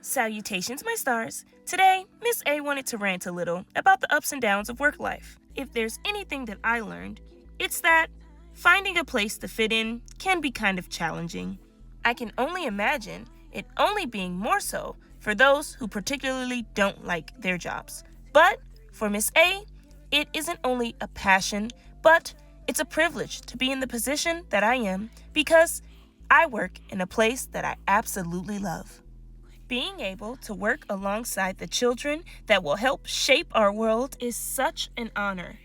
Salutations, my stars. Today, Miss A wanted to rant a little about the ups and downs of work life. If there's anything that I learned, it's that finding a place to fit in can be kind of challenging. I can only imagine it only being more so for those who particularly don't like their jobs. But for Miss A, it isn't only a passion, but it's a privilege to be in the position that I am because I work in a place that I absolutely love. Being able to work alongside the children that will help shape our world is such an honor.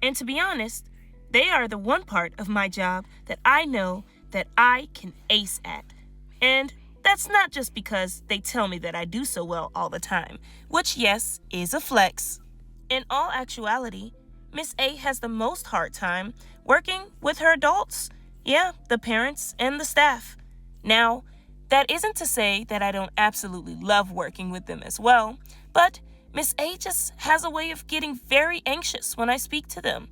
And to be honest, they are the one part of my job that I know that I can ace at. And that's not just because they tell me that I do so well all the time, which, yes, is a flex. In all actuality, Miss A has the most hard time working with her adults. Yeah, the parents and the staff. Now, that isn't to say that I don't absolutely love working with them as well, but Miss A just has a way of getting very anxious when I speak to them.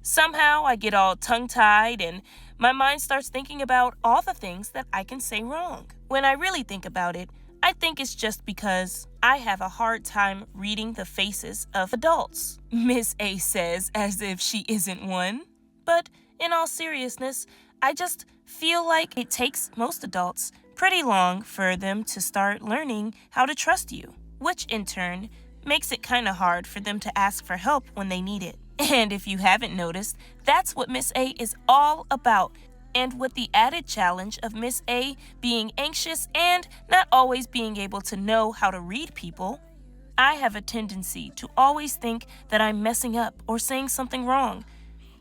Somehow I get all tongue-tied and my mind starts thinking about all the things that I can say wrong. When I really think about it, I think it's just because I have a hard time reading the faces of adults, Miss A says as if she isn't one. But in all seriousness, I just feel like it takes most adults pretty long for them to start learning how to trust you, which in turn makes it kind of hard for them to ask for help when they need it. And if you haven't noticed, that's what Miss A is all about. And with the added challenge of Miss A being anxious and not always being able to know how to read people, I have a tendency to always think that I'm messing up or saying something wrong.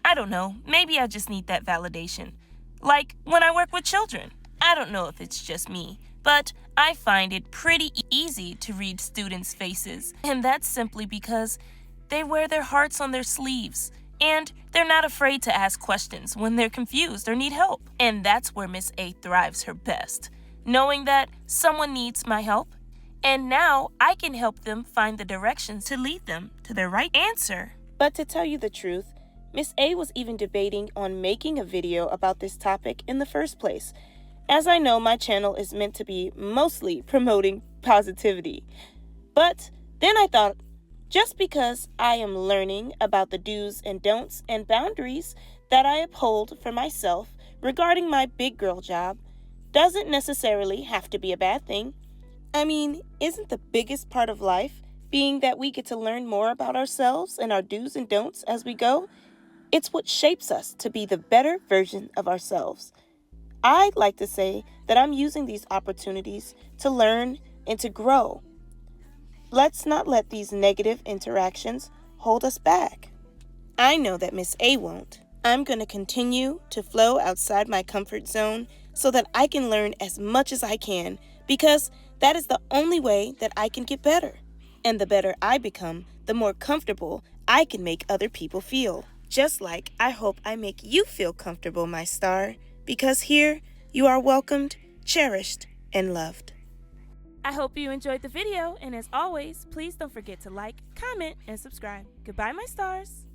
I don't know, maybe I just need that validation. Like when I work with children. I don't know if it's just me, but I find it pretty easy to read students' faces, and that's simply because they wear their hearts on their sleeves, and they're not afraid to ask questions when they're confused or need help. And that's where Miss A thrives her best, knowing that someone needs my help, and now I can help them find the directions to lead them to their right answer. But to tell you the truth, Miss A was even debating on making a video about this topic in the first place, as I know my channel is meant to be mostly promoting positivity. But then I thought, just because I am learning about the do's and don'ts and boundaries that I uphold for myself regarding my big girl job doesn't necessarily have to be a bad thing. I mean, isn't the biggest part of life being that we get to learn more about ourselves and our do's and don'ts as we go? It's what shapes us to be the better version of ourselves. I'd like to say that I'm using these opportunities to learn and to grow. Let's not let these negative interactions hold us back. I know that Miss A won't. I'm going to continue to flow outside my comfort zone so that I can learn as much as I can, because that is the only way that I can get better. And the better I become, the more comfortable I can make other people feel. Just like I hope I make you feel comfortable, my star, because here you are welcomed, cherished, and loved. I hope you enjoyed the video, and as always, please don't forget to like, comment, and subscribe. Goodbye, my stars.